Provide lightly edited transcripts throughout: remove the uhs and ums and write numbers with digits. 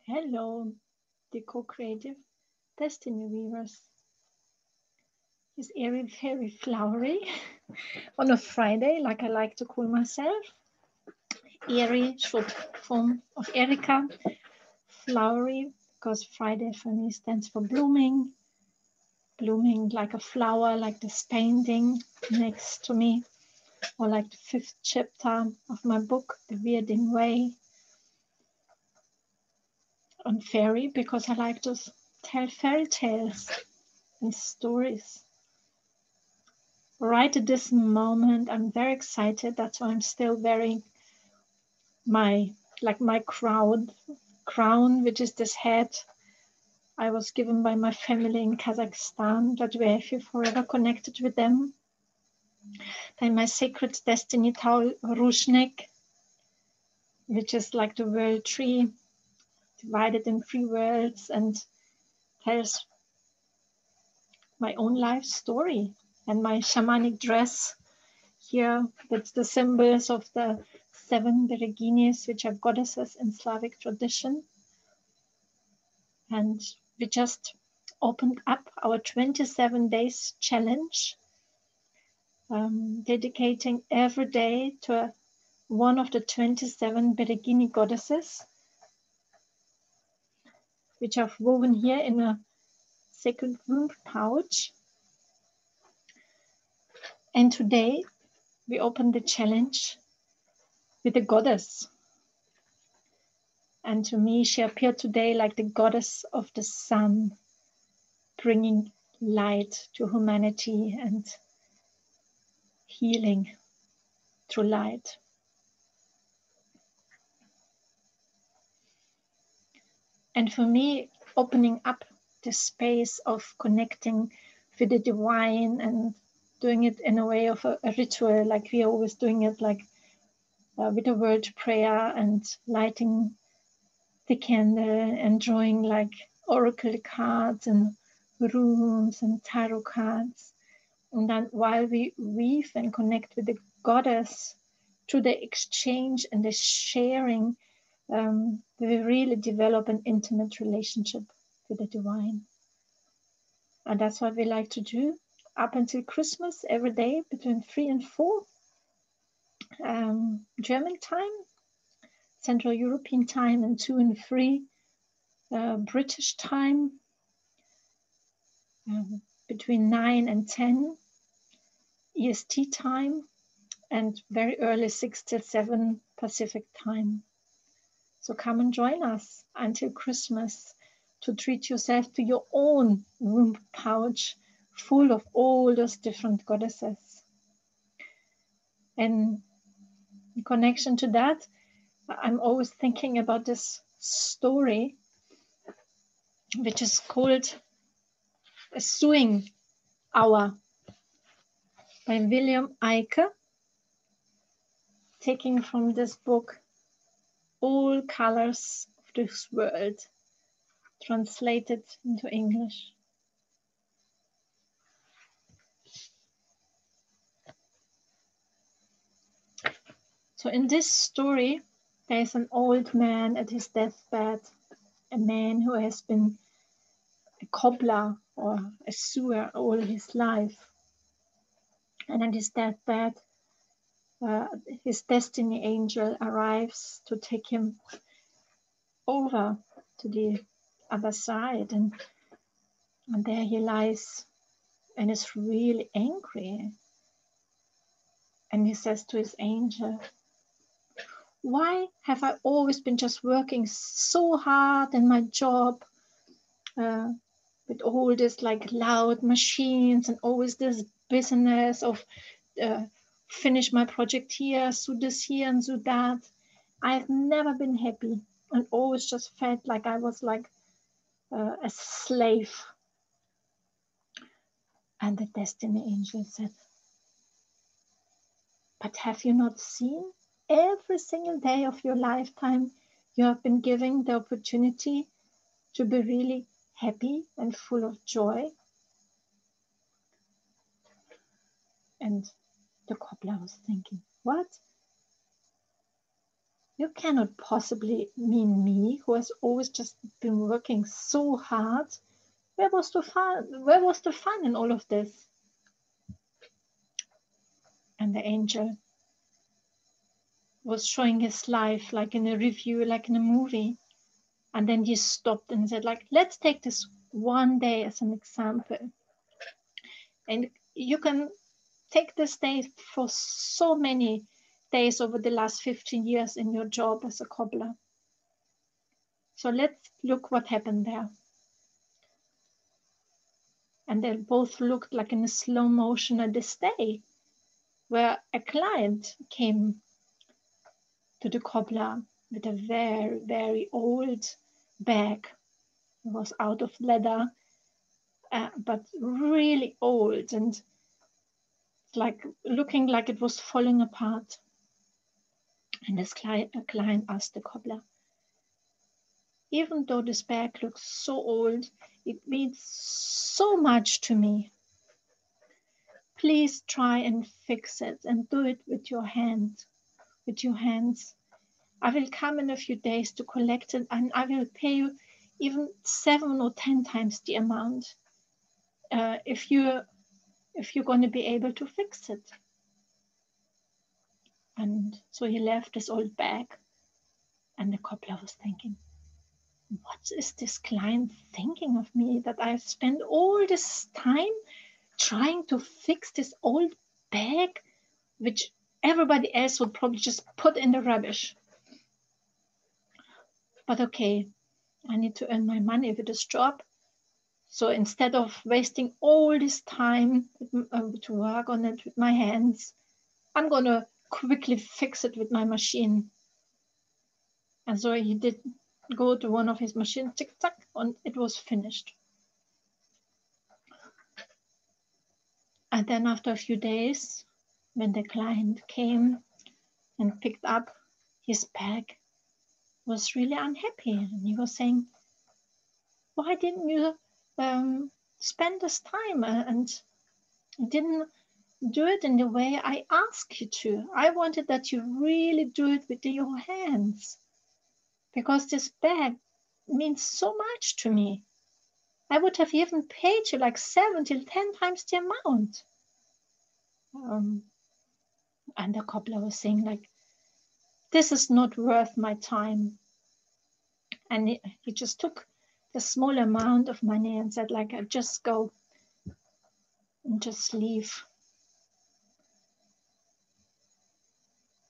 Hello, the co-creative destiny weavers. It's very flowery on a Friday, like I like to call myself. Airy, short form of Erica. Flowery, because Friday for me stands for blooming. Blooming like a flower, like this painting next to me, or like the 5th chapter of my book, The Weirding Way. On fairy, because I like to tell fairy tales and stories. Right at this moment, I'm very excited. That's why I'm still wearing my crown, which is this hat I was given by my family in Kazakhstan, that way I feel forever connected with them. Then my sacred destiny towel, Rushnik, which is like the world tree, divided in 3 worlds, and tells my own life story. And my shamanic dress here, that's the symbols of the 7 Bereginis, which are goddesses in Slavic tradition. And we just opened up our 27 days challenge, dedicating every day to one of the 27 Beregini Goddesses, which I've woven here in a sacred womb pouch. And today we open the challenge with a goddess. And to me, she appeared today like the goddess of the sun, bringing light to humanity and healing through light. And for me, opening up the space of connecting with the divine and doing it in a way of a ritual, like we are always doing it, like with a word prayer and lighting the candle and drawing like oracle cards and runes and tarot cards. And then while we weave and connect with the goddess through the exchange and the sharing, we really develop an intimate relationship with the divine. And that's what we like to do up until Christmas, every day between 3 and 4 German time, Central European time, and 2 and 3 British time, between 9 and 10 EST time, and very early 6 till 7 Pacific time. So come and join us until Christmas to treat yourself to your own womb pouch full of all those different goddesses. And in connection to that, I'm always thinking about this story, which is called A Sewing Hour by William Eike, taking from this book All Colors of This World, translated into English. So in this story, there is an old man at his deathbed, a man who has been a cobbler or a sewer all his life. And at his deathbed, his destiny angel arrives to take him over to the other side. And there he lies and is really angry. And he says to his angel, why have I always been just working so hard in my job with all this like loud machines and always this business of finish my project here, do this here and do that. I've never been happy and always just felt like I was like a slave. And the destiny angel said, but have you not seen? Every single day of your lifetime, you have been given the opportunity to be really happy and full of joy. And the cobbler was thinking, what? You cannot possibly mean me, who has always just been working so hard. Where was the fun? Where was the fun in all of this? And the angel was showing his life like in a review, like in a movie. And then he stopped and said, like, let's take this one day as an example. And you can take this day for so many days over the last 15 years in your job as a cobbler. So let's look what happened there. And they both looked like in a slow motion at this day, where a client came to the cobbler with a very, very old bag. It was out of leather, but really old and like looking like it was falling apart. And this client asked the cobbler, even though this bag looks so old, it means so much to me. Please try and fix it and do it with your hands. I will come in a few days to collect it, and I will pay you even 7 or 10 times the amount if you're going to be able to fix it. And so he left his old bag, and the cobbler was thinking, what is this client thinking of me, that I've spent all this time trying to fix this old bag, which everybody else would probably just put in the rubbish. But okay, I need to earn my money with this job. So instead of wasting all this time to work on it with my hands, I'm going to quickly fix it with my machine. And so he did go to one of his machines, tick tack, and it was finished. And then after a few days, when the client came and picked up his bag, was really unhappy. And he was saying, why didn't you spend this time and didn't do it in the way I asked you to? I wanted that you really do it with your hands, because this bag means so much to me. I would have even paid you like 7 to 10 times the amount. And the cobbler was saying, like, this is not worth my time. And he just took the small amount of money and said, like, I'll just go and just leave.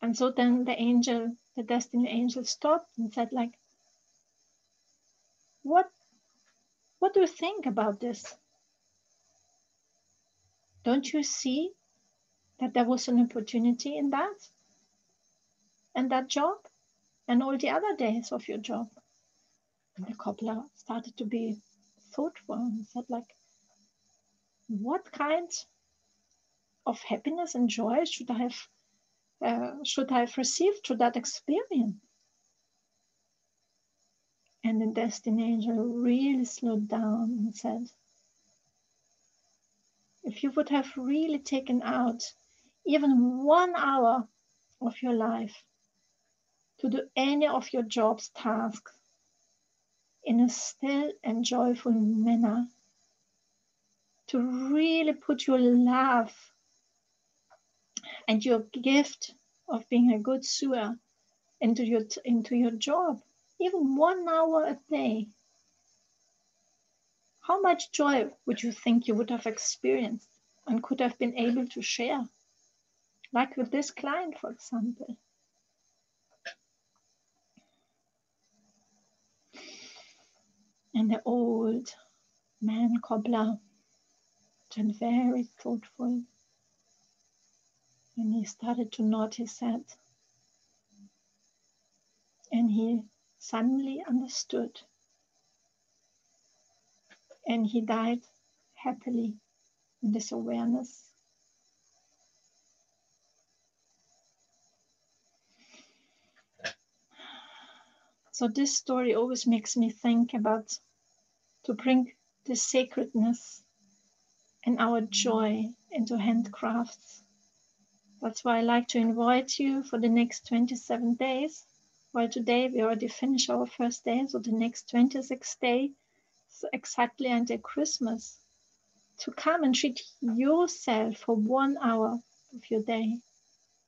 And so then the destiny angel stopped and said, like, what do you think about this? Don't you see that there was an opportunity in that job and all the other days of your job? And the cobbler started to be thoughtful and said, like, what kind of happiness and joy should I have received through that experience? And the destiny angel really slowed down and said, if you would have really taken out even 1 hour of your life to do any of your job's tasks in a still and joyful manner, to really put your love and your gift of being a good sewer into your job, even 1 hour a day, how much joy would you think you would have experienced and could have been able to share? Like with this client, for example. And the old man cobbler turned very thoughtful, and he started to nod his head. And he suddenly understood. And he died happily in this awareness. So this story always makes me think about to bring the sacredness and our joy into handcrafts. That's why I like to invite you for the next 27 days Well, today we already finished our first day, so the next 26th day is exactly until Christmas. To come and treat yourself for 1 hour of your day,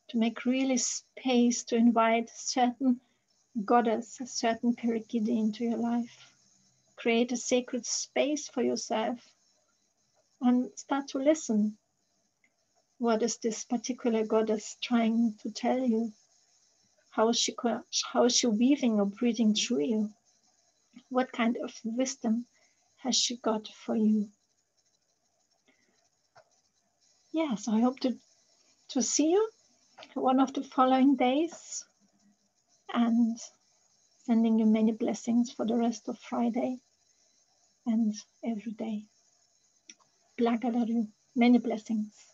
to make really space to invite a certain goddess, a certain Beregini into your life. Create a sacred space for yourself and start to listen. What is this particular goddess trying to tell you? How is she weaving or breathing through you? What kind of wisdom has she got for you? Yes, I hope to see you one of the following days and sending you many blessings for the rest of Friday and every day. Blagadaru, many blessings.